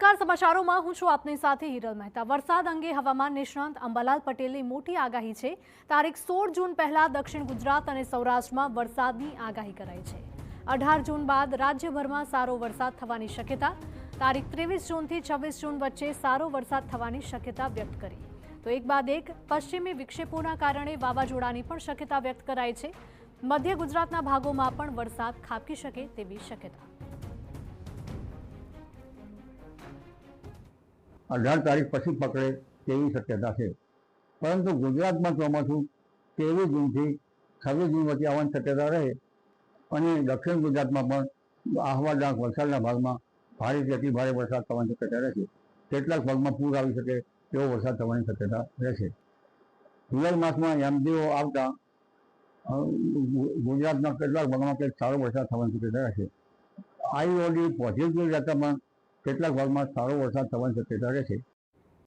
નમસ્કાર, સમાચારોમાં હું છું આપની સાથે હિરલ મહેતા। વરસાદ અંગે હવામાન નિષ્ણાંત અંબાલાલ પટેલની મોટી આગાહી છે। તારીખ 16 જૂન પહેલા દક્ષિણ ગુજરાત અને સૌરાષ્ટ્રમાં વરસાદની આગાહી કરાઈ છે। 18 જૂન બાદ રાજ્યભરમાં સારો વરસાદ થવાની શક્યતા। તારીખ 23 જૂનથી 26 જૂન વચ્ચે સારો વરસાદ થવાની શક્યતા વ્યક્ત કરી। તો એક બાદ એક પશ્ચિમી વિક્ષેપોના કારણે વાવાઝોડાની પણ શક્યતા વ્યક્ત કરાઈ છે। મધ્ય ગુજરાતના ભાગોમાં પણ વરસાદ ખાબકી શકે તેવી શક્યતા। 18 તારીખ પછી પકડે તેવી શક્યતા છે, પરંતુ ગુજરાતમાં ચોમાસું 23 જૂનથી 26 જૂન વચ્ચે આવવાની શક્યતા રહે અને દક્ષિણ ગુજરાતમાં પણ આહવા ડાંગ વલસાડના ભાગમાં ભારેથી અતિ ભારે વરસાદ થવાની શક્યતા રહેશે। કેટલાક ભાગમાં પૂર આવી શકે તેવો વરસાદ થવાની શક્યતા રહેશે। જુલાઈ માસમાં એમડીઓ આવતા ગુજરાતના કેટલાક ભાગમાં કંઈક સારો વરસાદ થવાની શક્યતા રહેશે। આઈઓડી પોઝિટિવ રહેતા પણ કેટલાક ભાગમાં સારો વરસાદ થવાની શક્યતા રહેશે।